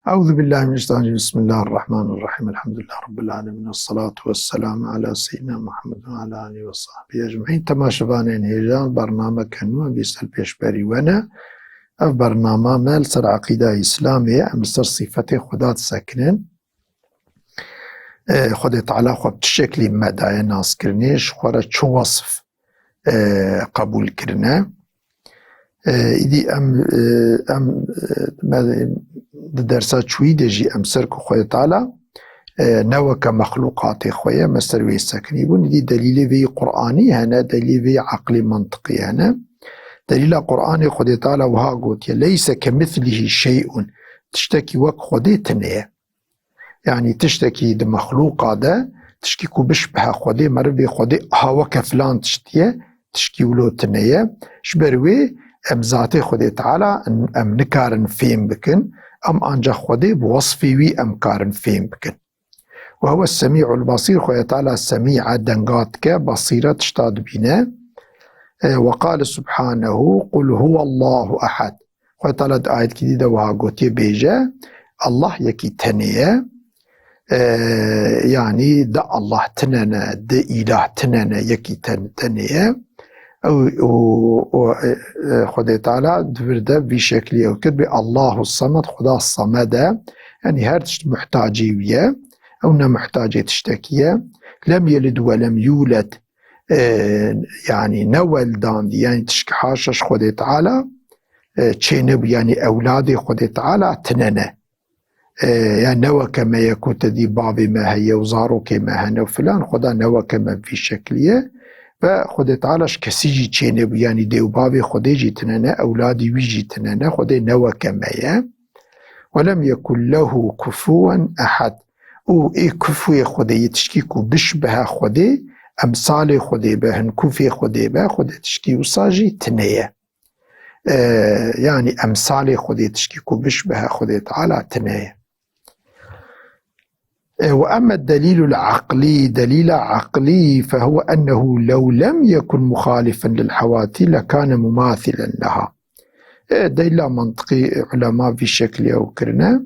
أعوذ بالله من الشيطان الرجيم. بسم الله الرحمن الرحيم. الحمد لله رب العالمين، والصلاة والسلام على سيدنا محمد وعلى آله وصحبه أجمعين. تماشبانين هيجان برنامج كنوع بيسال بيشبري وانا اف برنامج مال سر عقيدة إسلامية مستر صفته خدات ساكنين خد تعالى خب تشكلي مدعي ناس كرنيش خورا شو وصف قبول كرنا إذي أم درسات شوي دجي أم سرك خويا تعالى نوى كمخلوقات خويا مستروي ساكني بون دي دليل في قرآني هنا دليل في عقلي منطقي هنا دليل قرآني خويا تعالى وها قلت ليس كمثله شيء تشتكي وك خويا تنية يعني تشتكي دي مخلوقة ده تشكي كو بشبه خويا مربي خويا هاوك فلان تشكي ولو تنية شبروي ام ذاتي خويا تعالى ام نكارن فيم بكن ام انجا خويا بوصفي وي ام كارن فيم بكن وهو السميع البصير خويا تعالى السميع دنقاتك بصيرة تشتاد بنا وقال سبحانه قل هو الله أحد خويا تعالى آية جديدة وها قوتي بيجا الله يكي تنية يعني دا الله تنانا دا إله تنانا يكي تنية خويا تعالى دفرده بشكل يوكد الله الصمد خدا الصمد يعني هرتش محتاجي وياه أو محتاجة تشتكيه لم يلد ولم يولد يعني نول داندي يعني تشكي حاشش خود تعالى تشينب يعني أولادي خود تعالى تننه يعني نوى كما يكون تدي بابي ما هي وزارو كما هنا وفلان خدا نوى كما في شكلية فخود تعالى كسيجي تشينب يعني ديو بابي خود يجي تننه أولادي ويجي تننه خود نوى كما ولم يكن له كفوا أحد او ای کفوی خوده تشکی کو بشبه خوده امثال خوده به هن کفی خوده به خوده تشکی و ساجی تنیه يعني امثال خوده تشکی کو بشبه خوده تعالى تنیه وأما الدليل العقلي دليل عقلي فهو أنه لو لم يكن مخالفا للحوادث لكان مماثلا لها دليل منطقي علماء في شكل أو كرنا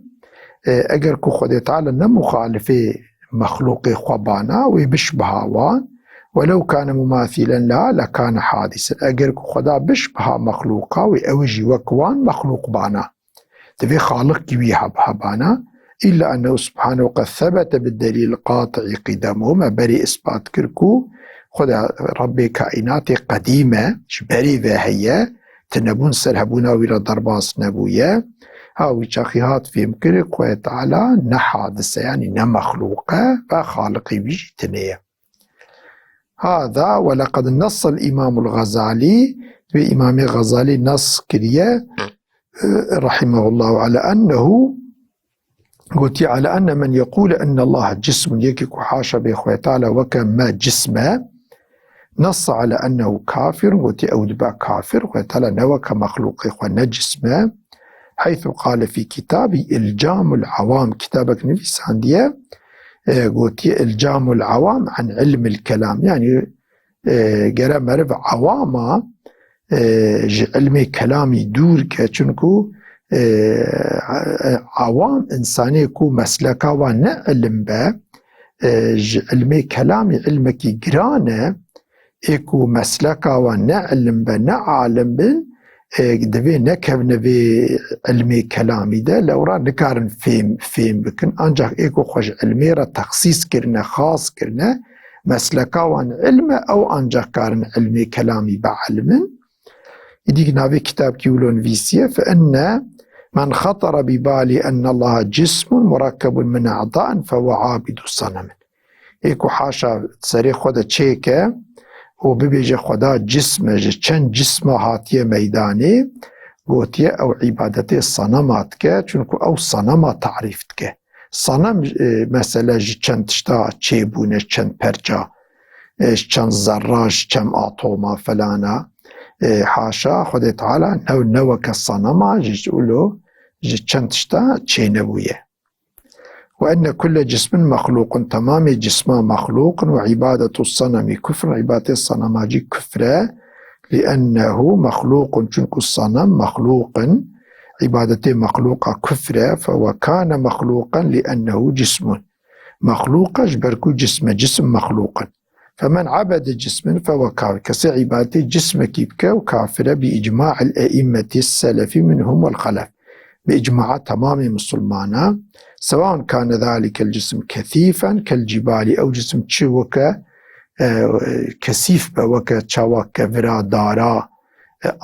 اگر کو خود تعالى نمخالفه مخلوق خبانا وبشبه وان ولو كان مماثلا لها لكان حادثا اگر کو خدا بشبه مخلوقا وأوجي وكوان مخلوق بانا تبي خالق كوي هبانا إلا أنه سبحانه قد ثبت بالدليل القاطع قدمه ما بري إثبات كركو خدا ربي كائنات قديمة شبري ذاهية تنبون سرهبونا ويرا ضرباس نبوية هاوي شاخيهات في مكرك خويا تعالى نحادثة يعني نمخلوقة فخالقي بيجي تنية هذا ولقد نص الإمام الغزالي في إمام الغزالي نص كريه رحمه الله على أنه قلت على أن من يقول أن الله جسم يكيك حاشا بخويا تعالى وكما جسمه نص على أنه كافر قلت أودبا كافر خويا تعالى نوك مخلوق خويا جسمه حيث قال في كتابي إلجام العوام كتابك نفس عندي قلت إلجام العوام عن علم الكلام يعني قرأ مرف عواما علم كلامي دور كأنكو عوام إنساني كو مسلكا ونعلم با علم كلامي علمك جرانه إكو مسلكا ونعلم با نعلم بن دبي نكبنا في علمي كلامي ده لو را نكارن فيم بكن انجاك ايكو خوش علمي را تخصيص كرنا خاص كرنا مسلكا وان علم او انجاك كارن علمي كلامي بعلم يديك نافي كتاب كيولون فيسيا فإن من خطر ببالي أن الله جسم مركب من أعضاء فهو عابد الصنم ايكو حاشا تسري خدا تشيكا و ببیجه خدا جسم چند جسم هاتیه میدانی گوتیه او عبادت صنمات که چونکو او صنم تعریفت که صنم مثلا چند تشتا چه بونه چند پرجا چند ذراش چند آتوما فلانا حاشا خود تعالی نو که صنم جولو چند تشتا چه نبویه وأن كل جسم مخلوق تمام جسم مخلوق وعبادة الصنم كفر عبادة الصنم كفر لأنه مخلوق چونك الصنم مخلوق عبادته مخلوقة كفرة، فهو كان مخلوقا لأنه جسم مخلوق جبركو جسم مخلوقا، فمن عبد جسم فهو كافر، كسي عبادته جسم كيبكا وكافرة بإجماع الأئمة السلف منهم والخلف، بإجماع تمام مسلمانا، سواء كان ذلك الجسم كثيفا كالجبال أو جسم تشوكا كثيف بوكا تشاوكا فرا دارا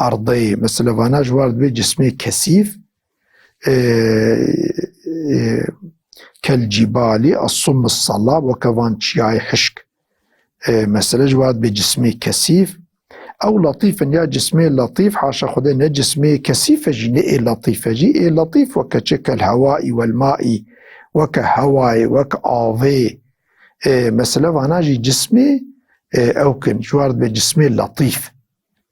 أرضي، مثل وانا جوارد بي جسمي كثيف كالجبال الصم الصلاب وكوان تشياي حشك، مثل جوارد بي جسمي كثيف أو لطيفا يا جسمي لطيف، حاشا خدا نا جسمي كثيفة جي نئي لطيفة جي لطيف وكشك الهواء والماء وكهواء وكآوي، مثلا وانا جي جسمي أو كن جوارد بي جسمي لطيف،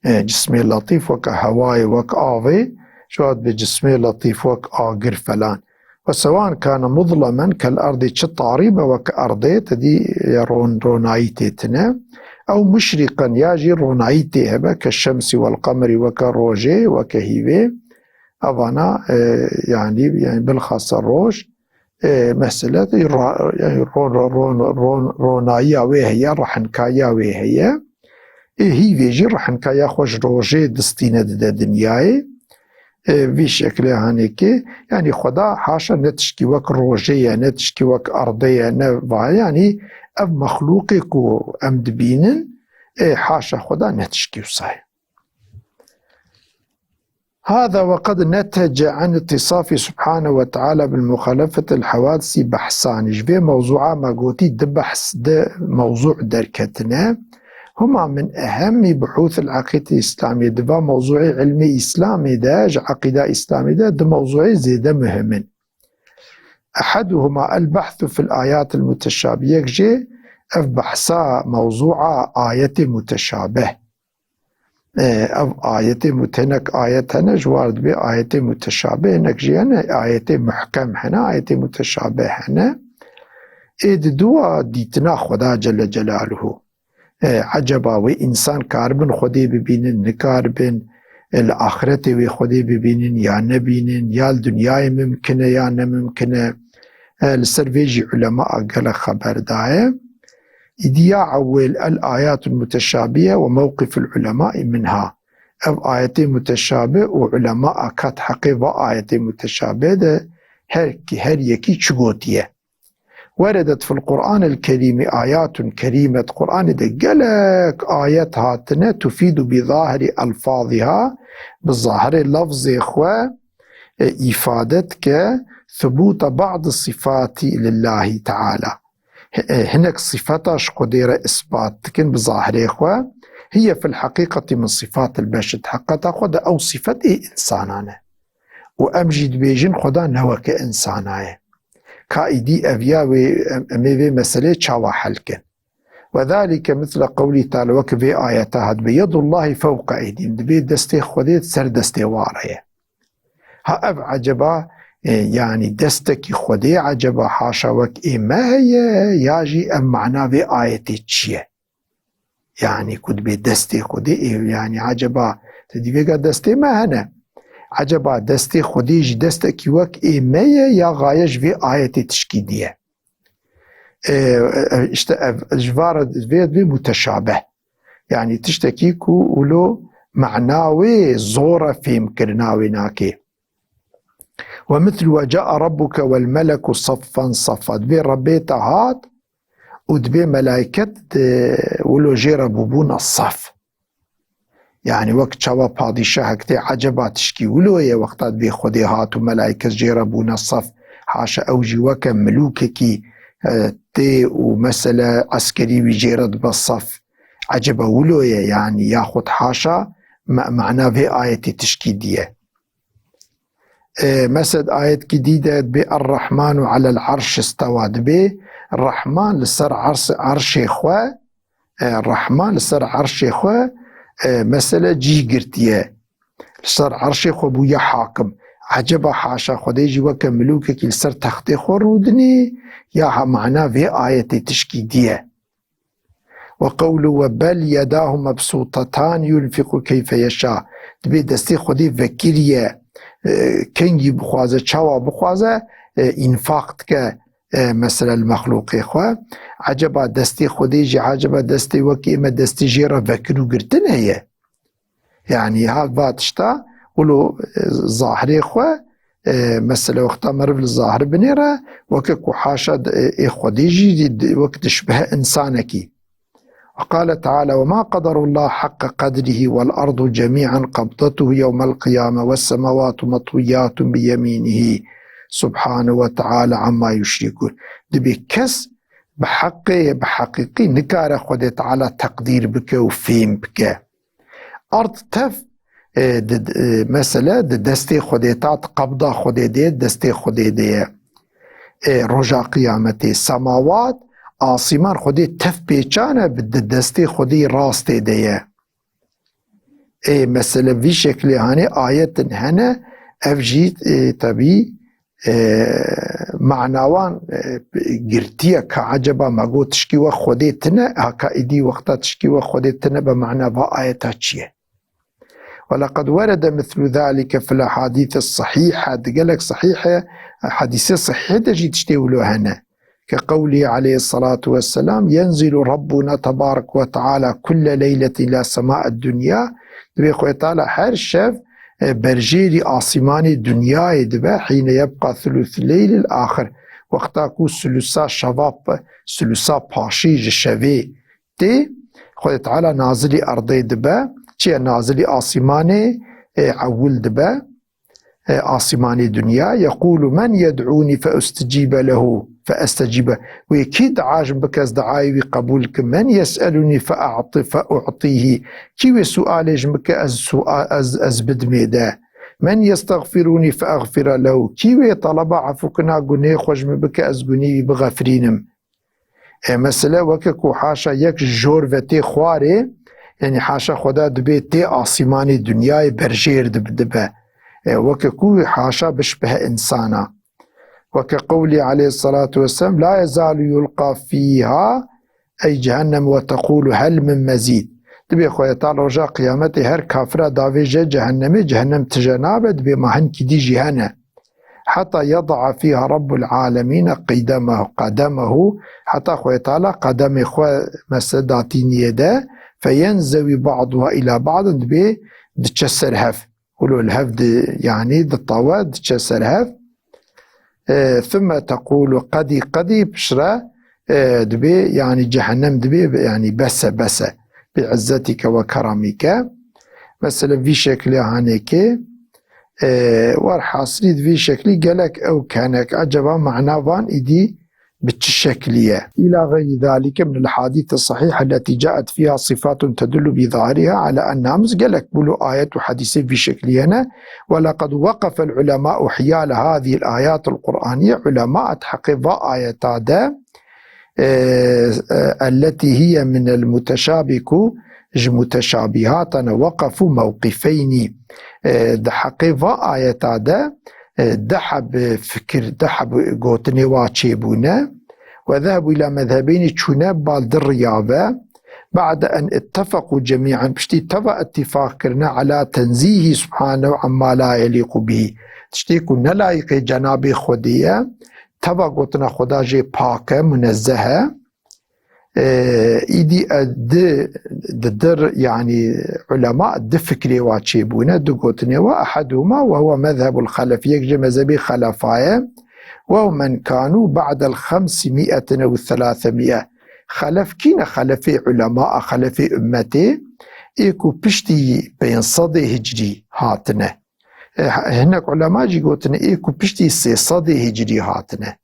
جسمي لطيف وكهواء وكآوي، جوارد بي جسمي لطيف وكآقر فلان، وسواء كان مظلما كالأرض تشطاريبة وكأرضي تدي رونايتي تنا، أو مشرقا ياجي رونايتي هبا كالشمس والقمر وكالروجي وكهيبي، أظنا يعني بالخاصة الروج مسألة يعني رونايا وهي رحنكايا وهي هي فيجي رحنكايا خوش روجي دستينة دا دنياي في شكل هانيكي، يعني خدا حاشا نتشكي وك روجية نتشكي وك أرضية يعني أف مخلوقك وأمد بينن حاشا خدا نتشكي وصحيح. هذا وقد نتج عن اتصاف سبحانه وتعالى بالمخالفة الحوادث بحثان، جبه موضوعا ما قوتي دبحث ده موضوع دركتنا هما من أهم بحوث العقيدة الإسلامية، دبا موضوعي علمي إسلامي ده عقيدة إسلامي ده موضوعي زيادة مهم. أحدهما البحث في الآيات المتشابهة، جي أف بحثا موضوع آية متشابه، أف آية متنك آية هنا جوارد بي آية متشابه نكجي هنا آية محكم هنا آية متشابه هنا، إيد دوا ديتنا خدا جل جلاله عجبا و إنسان كاربن خدي ببينن نكاربن، الآخرة و خدي ببينن يا نبينن، يا الدنيا ممكنة يا نممكنة، السرفيجي علماء قال خبر داية إديا عول الآيات المتشابهة وموقف العلماء منها، أو آية متشابه وعلماء كات حقيقة آية متشابه ده هر يكي تشغوتيه. وردت في القرآن الكريم آيات كريمة، قرآن ده قلق آيات هاتنا تفيد بظاهر ألفاظها، بالظاهر اللفظ إخوة إفادتك ثبوت بعض الصفات لله تعالى، هناك صفاتش قديرة إثبات لكن بظاهر إخوة هي في الحقيقة من صفات البشر، حقا خدا أو صفة إنسانانه وأمجد بيجن خدا نوك إنساناه كايدي أفياوي أميوي مسألة شاوى حلكن، وذلك مثل قولي تعالى وكفي آياتها بيد الله فوق أيديهم، دبي دستي خديت سر دستي واريه، ها أف عجبا يعني دستك خدي عجبا حاشا وك ما هي ياجي أم معنا في آيتي تشيه، يعني كد بي دستي خدي يعني عجبا تدبيقا دستي ما هنا عجبا دستي خديج دستك وك إيمية يا غايش في آية تشكيدية، جوارد في متشابه يعني تشتكيكو ولو معناوي زورة في مكرناوي ناكي، ومثل وجاء ربك والملك صفا صفا، دبي ربيتا هات ودبي ملايكة ولو جير بوبون الصف، يعني وقت شوا بادشاه كتي عجبا تشكي ولوية وقتات بي خدي هات وملائكة جيربون الصف، حاشا أوجي وكا ملوككي تي ومسألة عسكري بجيرد بالصف عجبا ولوية، يعني ياخد حاشا معناه في آية تشكي ديه. مسد آية جديدة بالرحمن على العرش استوى، دبي الرحمن لسر عرش إخوة، الرحمن لسر عرش إخوة مسألة جي قرتيه لسر عرشي خو بويا حاكم، عجبا حاشا خديجي وكا ملوكك لسر تختي خو رودني ياها معناه في آية تشكيدية. وقوله وبل يداه مبسوطتان ينفق كيف يشاء، تبي دستي خدي فكرية کنگی بخوازه چاوا بخوازه انفاق که مثلا المخلوق خواه عجبا دستی خودی جی عجبا دستی وکی اما دستی جی را وکرو گرتن هیه يعني هاد باتشتا ولو ظاهري خواه مثلا وقتا مرف الظاهر بنيرا وككو حاشا خديجي وقت تشبه إنسانكي. وقال تعالى وما قدر الله حق قدره والأرض جميعا قبضته يوم القيامة والسماوات مطويات بيمينه سبحانه وتعالى عما يشركون. دبي كس بحقيقي نكار خدي تعالى تقدير بك وفهم بك أرض تف مثلا دستی خودیتات قبضه خودی دید دستی خودی دید رجا قیامتی سماوات آسمان خودی تف پیچانه دستی خودی راست دید مثلا وی شکلی هنه آیت هنه افجید طبی معناوان گرتیه که عجبا مگو تشکی و خودی تنه هکا ایدی وقتا تشکی و خودی تنه بمعنى با آیتا چیه. ولقد ورد مثل ذلك في الأحاديث الصحيحة قالك صحيحة حديثة صحيحة تجي تشتولو هنا كقوله عليه الصلاة والسلام ينزل ربنا تبارك وتعالى كل ليلة إلى سماء الدنيا دبي خوي تعالى هر شف برجيري آسمان الدنيا دبا حين يبقى ثلث الليل الآخر وقتا كو ثلثا شباب ثلثا باشيج الشفي تي خوي تعالى نازلي أرضي دبا چه نازلی آسمان اول دبا آسمان دنیا يقول من يدعوني فاستجيب له فاستجيب ويكي دعاجم بكز دعاي قبولك من يسألني فأعطيه كي سؤال جمك از بدميدا من يستغفروني فأغفر له كي طلب عفوكنا قني خجم بك از قني بغفرينم مثلا وككو حاشا يك جور وتي خواري يعني حاشا خدا دبي تي آسمان دنياي برجير دبه وككو حاشا بشبه إنسانا وكقولي عليه الصلاة والسلام لا يزال يلقى فيها أي جهنم وتقول هل من مزيد دبي خويا تعالى رجاء قيامتي هر كافرة دافيجة جهنم تجنابه دبي ما هنكي دي جهنم حتى يضع فيها رب العالمين قدمه حتى خويا تعالى قدم خويا مسداتين يده فينزوي بعضها إلى بعض دبي دتشسر هف ولو الهف يعني الطاوة دتشسر هف ثم تقول قدي بشرة دبي يعني جهنم دبي يعني بس بعزتك وكرمك مثلا في شكل هانيك والحاصل في شكل قالك أو كانك عجبا معناه إدي بالشكلية إلى غير ذلك من الحديث الصحيحة التي جاءت فيها صفات تدل بظاهرها على أنها مسجلك بلو آيات وحديث في شكلينا. ولقد وقف العلماء حيال هذه الآيات القرآنية علماء تحقق آيات التي هي من المتشابك متشابهات وقفوا موقفين دحقق آيات دحب فكر دحب قوتني واتشيبونا وذهبوا إلى مذهبين تشوناب بالد الرياضة بعد أن اتفقوا جميعا بشتي تبا اتفاق كرنا على تنزيه سبحانه عما لا يليق به تشتيكو نلايق جنابي خودية تبا قوتنا خدا جي باكة منزهة إيدي در يعني علماء دفكري واتشيبونا دقوتني وأحدهما وهو مذهب الخلف يكجي مذهبي خلفايا وهو من كانوا بعد 500 أو 300 خلف كين خلفي علماء خلفي أمتي إيكو بشتي بين صدي هجري هاتنا هناك علماء جي قوتنا إيكو بشتي 600 هجري هاتنا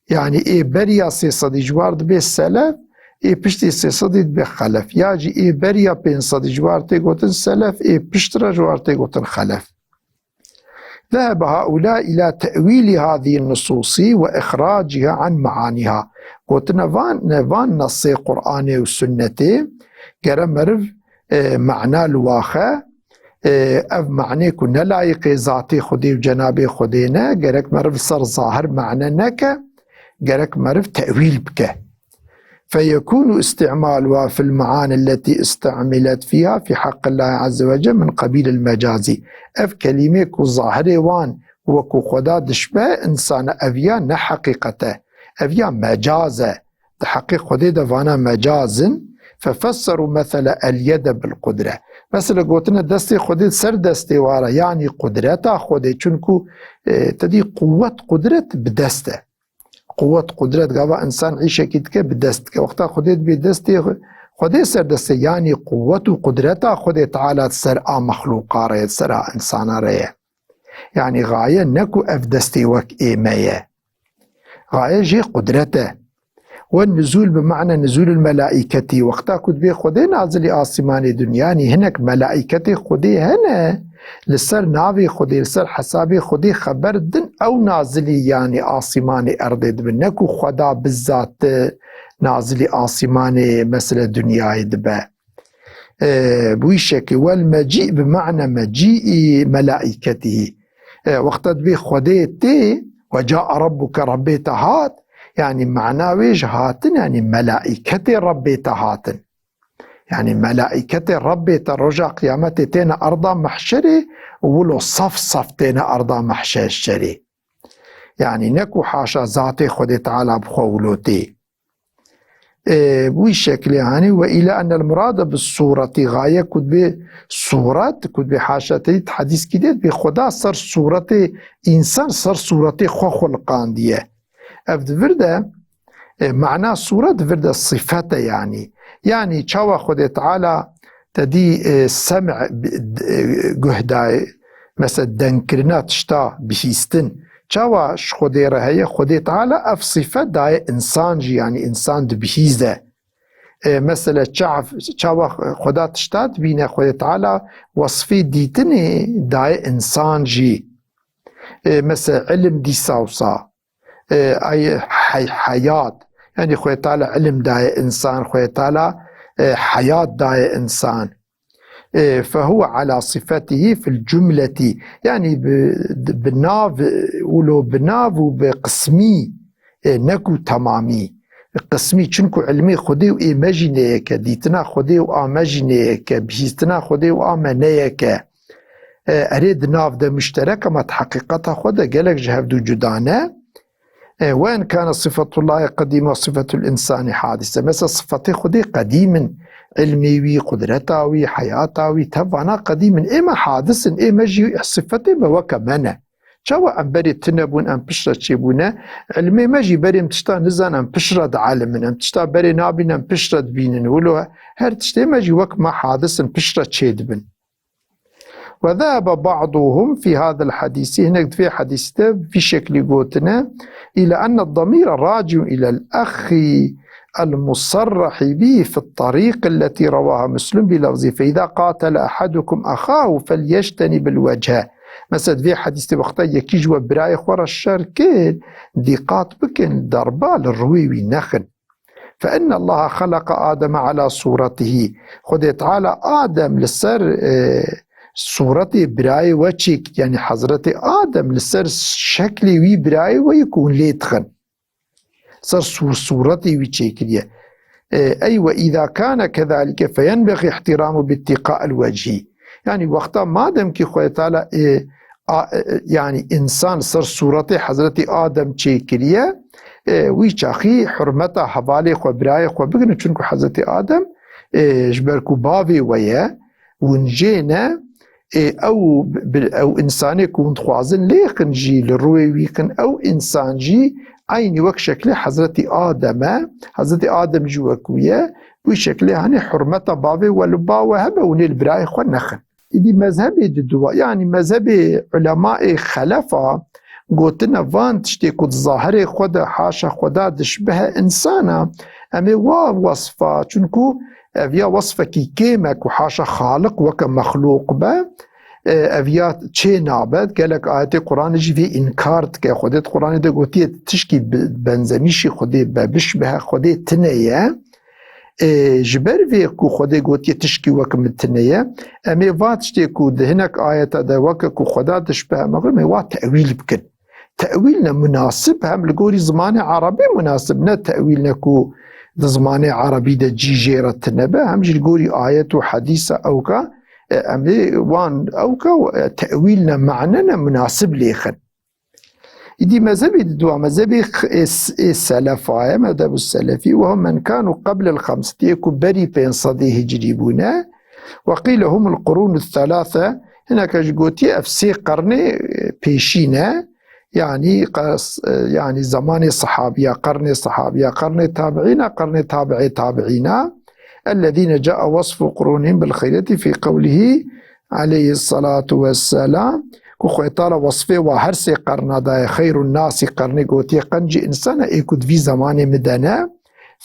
يعني إيه بريا 600 جوار دبي السلف پشتی 300 به خلف یاجی بریا 500 جوارتی گوتن سلف پشتر جوارتی گوتن خلف. ذهب هؤلاء إلى تأويل هذه النصوص وإخراجها عن معانيها قوتن نوان نص قرآن والسنة قرم مرف معنى الواخة اف معنی کو نلایق ذاتی خودی و جناب خودینا گرک مرف سر ظاهر معنی نکه گرک مرف تأویل بکه فيكون استعمالها في المعاني التي استعملت فيها في حق الله عز وجل من قبيل المجازي. اف كلمة كو ظاهري وان وكو خدا دشبه انسان افيا نحقيقته افيا مجازة تحقيق خدا دفانا مجازن. ففسروا مثلا اليد بالقدرة، مثلا قلتنا دستي خدا سر دستي وارا يعني قدرتا خدا چونكو تدي قوة قدرت بدسته، قوة قدرت قابا انسان عيشة كدك بدستك وقتا خديت بدستي خدي سر دستي يعني قوة قدرتا خدي تعالى سر مخلوقا رأي سر انسان رأي يعني غاية نكو افدستي وك ايمية غاية جي قدرته. والنزول بمعنى نزول الملائكة وقتا كنت بي خدي نازل آسمان دنياني هناك ملائكة خدي هنا لسر ناوي خدي لسر حسابي خدي خبر دن او نازلي يعني آسمان ارض دبن نكو خدا بالذات نازلي آسمان مثل دنياي دبا بوي شكل. والمجيء بمعنى مجيء ملائكته وقتا بي خدي تي وجاء ربك ربي تهات يعني معناه ويش هاتن يعني ملائكة ربي تهاتن يعني ملائكة ربي ترجع قيامتي تينا أرضا محشري ولو صف تينا أرضا محشري يعني نكو حاشا ذاتي خدي تعالى بخولوتي بوي شكل يعني. وإلى أن المراد بالصورة غاية كد بصورة كد بحاشا حديث كده بخدا صر صورة إنسان صر صورة خلقان ديه افد فرده معناه صورة فرده صفته يعني چاوا خود تعالى تدي سمع جهداي مثلا دنكرنات شتا بهيستن چاوا خودي رهي خود تعالى اف صفة داي انسان جي يعني انسان بهيزه مثلا چاوا خدا تشتات بينا خود تعالى وصفي ديتني داي انسان جي مثلا علم دي ساوسا أي حياة يعني خوي تعالى علم داي إنسان خوي تعالى حياة داي إنسان فهو على صفته في الجملة يعني بناف ولو بناف وبقسمي نكو تمامي قسمي چنكو علمي خدي وإيماجينيك ديتنا خدي وآماجينيك بهيستنا خدي وآمانيك أريد ناف ده مشترك ما تحقيقتها خدا قالك جهف دو جدانه. وإن كان صفة الله قديمة وصفة الإنسان حادثة مثل صفتي خدي قديم علمي قدرتاوي حياتاوي تبعنا قديم إما حادث إما جي صفتي بوكا منا شاوا أم بري تنبون أم بشرة تشيبونا علمي ما جي بري متشتا نزان أم بشرة عالم أم تشتا بري نابين أم بشرة بينن ولو هر تشتي ما جي وك ما حادث أم بشرة تشيدبن. وذهب بعضهم في هذا الحديث هناك في حديثه في شكل قوتنا إلى أن الضمير راجع إلى الأخ المصرح به في الطريق التي رواها مسلم بلفظه فإذا قاتل أحدكم أخاه فليجتنب الوجه مثلا في حديث وقتا يكيج وبراي خور الشر كين ديقات بكن دربال الرويوي نخن فإن الله خلق آدم على صورته خد تعالى آدم لسر صورتي براي وچيك يعني حضرت آدم لسر شكلي وي براي ويكون ليتخن صار صورتي وي شكلية أي وإذا كان كذلك فينبغي احترامه باتقاء الوجه يعني وقتا ما دم كي خوي تعالى يعني إنسان صار صورتي حضرت آدم شكلية وي شاخي حرمته حوالي خو براي خو بقنا چونكو حضرت آدم جبركو بابي ويا ونجينا او انسان يكون خوازن ليخن جي للروي ويخن او انسان جي عيني وك شكله حضرت آدم جوكوية وشكله يعني حرمته بابي ولبا وهبه ونالبراي خو نخن دي مذهبي ددوا يعني مذهب علماء خلفا قوتنا فان تشتي كود ظاهري خدا حاشا خدا دشبه انسانا امي وصفه چونكو افيا وصفه كي كيمك وحاشا خالق وك مخلوق با افيا چه نابد قالك آيات قرآن جي في انكارت كي خودت قرآن ده قوتي تشكي بنزميشي خودي بشبه خودي تنية جبر في كو خودي قوتي تشكي وك متنية امي واتشتي كو هناك آيات ده وك كو خدا تشبه مغرب وات تأويل بكن تأويلنا مناسب هم لقوري زمان عربي مناسب نا تأويلنا كو زمانه عربي دا جي جيرت نبا همجي القوري آيات وحديثة أوكا أمي وان أوكا تأويلنا معننا مناسب ليخن إدي مذهبي دوا مذهبي السلفاء مذهب السلفي وهم من كانوا قبل الخمسة يكون بري بين صديه جريبونا وقيل هم القرون الثلاثة هناك جوتي أفسي قرن بيشينا يعني زمان الصحابية قرن الصحابية قرن تابعين قرن تابعي تابعين الذين جاء وصف قرونهم بالخيرة في قوله عليه الصلاة والسلام كخويطالة وصفه وهرسي قرنا دا خير الناس قرن قوتي قنجي إنسان إيكود في زمان مدانا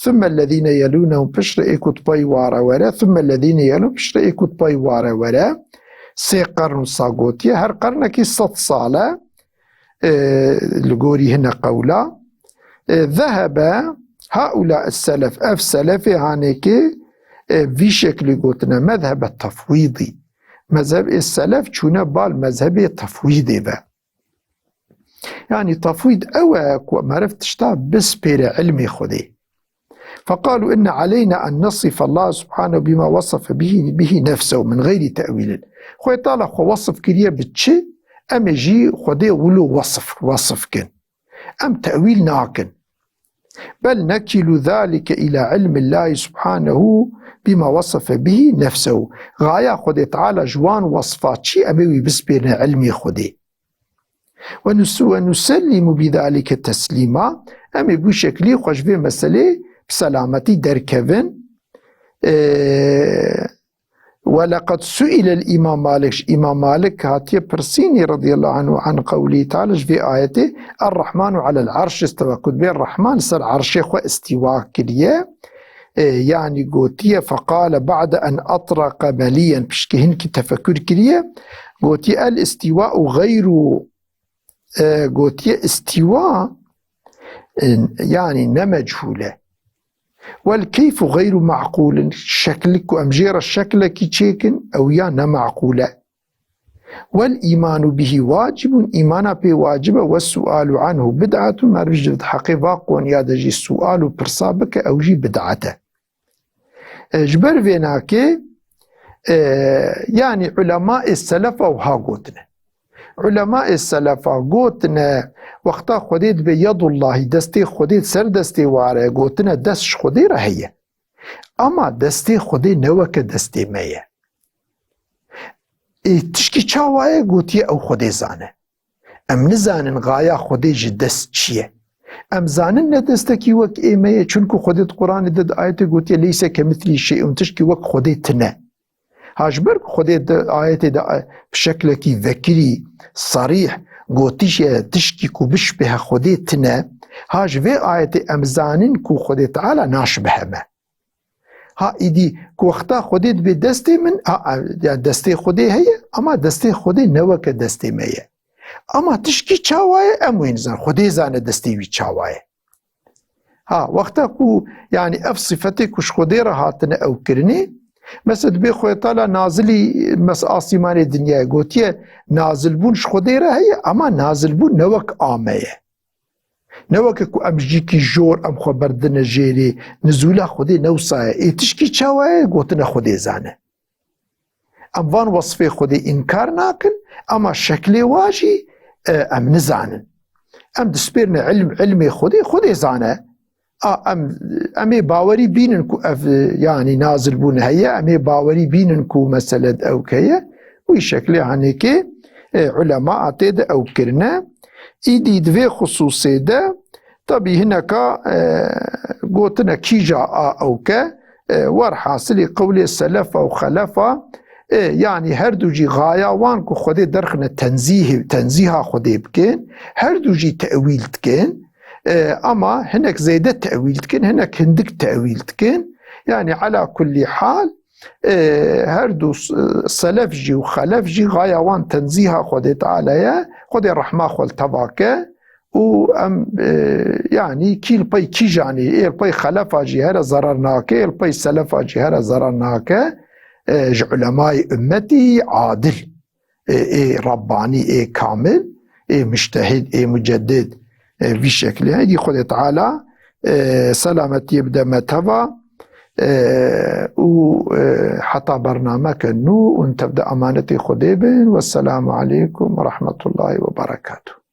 ثم الذين يلونهم بشر إيكود باي وارا ورا ثم الذين يلونهم بشر إيكود باي وارا ورا سي قرن صاقوتي هر قرنكي 100 صالة القوري هنا قولا ذهب هؤلاء السلف أف سلفي هانيكي في شكل قوتنا مذهب التفويضي مذهب السلف چونه بالمذهب التفويضي با يعني تفويض أواك ومعرفتشتا بس بير علمي خدي فقالوا إن علينا أن نصف الله سبحانه بما وصف به نفسه من غير تأويل خوي طالع خو وصف كريه بتشي أم يجي خدي ولو وصف كن أم تأويل ناكن بل نكل ذلك إلى علم الله سبحانه بما وصف به نفسه غاية خدي تعالى جوان وصفات شي أموي بسبيرنا علمي خدي ونسلم بذلك تسليما أمي بشكلي خوش في مسألة بسلامتي دركفن ولقد سئل الإمام مالك إمام مالك هاتي برسيني رضي الله عنه عن قوله تعالى في آيته الرحمن على العرش استوى قد بين الرحمن سر عرشه خو استواء كريه يعني قوتيه فقال بعد أن أطرق مليا بشكهن كي تفكر كريه قوتيه الاستواء غير قوتيه استواء يعني نمجهوله والكيف غير معقول شكلك وأمجير الشكل كي تشيكن أو يانا معقولة والإيمان به واجب إيمانا به واجب والسؤال عنه بدعة ما رجل حقيقة يادجي السؤال برصابك أو جي بدعته جبر فيناكي يعني علماء السلف وها قوتنا علماء السلف قوتنا وقتا خودید بيد الله دستي خودید سر دستي واره قوتنا دستش خودي رهيه اما دستي خودي نوك دستي ميه تشكي چاوائه قوتي او خودي زانه ام نزانن غاية خودي جدست چيه ام زانن ندستكي وك ايميه چونكو خودید قرآن دد آيات قوتي ليس كمثلي شيء تشكي وك خودي تنه هاجبر خودید آيات بشكل كي ذكري صريح قوتيش تشكي كو بشبه خودي تنه هاج في آيات امزانن كو خودي تعالى ناشبه ما ها ايدي كو اختا خوديت بدستي من دستي خودي هي اما دستي خودي نوك دستي ميه اما تشكي چاواي اموين زان خودي زان دستي وي چاواي ها وقتا كو يعني اف صفتي كوش خودي رهاتنا او كرني مثل بي خوي طالع نازلي مس آسمان الدنيا قوتيه نازل بونش خودي رهي اما نازل بون نوك آميه نوك كو امجيكي جور ام خبردن جيري نزولا خودي نوصايا اي تشكي چاواي قوتنا خودي زانه ام وان وصفي خودي انكار ناكن اما شكلي واجي ام نزانن ام دسبيرنا علمي خودي زانه امي باوري بيننكو يعني نازل بون هيا امي باوري بيننكو مسألة او كيا وي شكلي هانيكي علماء عتيد او كرنا ايدي دوي خصوصي ده طبي هناك قوتنا كي جاء او كا ورحاصلي قولي السلف او خلفا يعني هردو جي غاية وانكو خودي درخنا تنزيها خودي بكين هردو جي تأويل تكين اما هناك زيادة تأويل تكين هناك هندك تأويل تكين يعني على كل حال هردو سلف جي وخلف جي غاية وان تنزيها خودي تعالى خودي الرحمة خول تباكه و ام يعني كي البي كي جاني البي خلفا جي هذا ضرر ناكه البي سلفا جي هذا ضرر ناكه علماء امتي عادل رباني كامل مجتهد مجدد في شكل هذه خود تعالى سلامت يبدأ متى وحتى برنامج نو وانت تبدأ أمانتي خديبن. والسلام عليكم ورحمة الله وبركاته.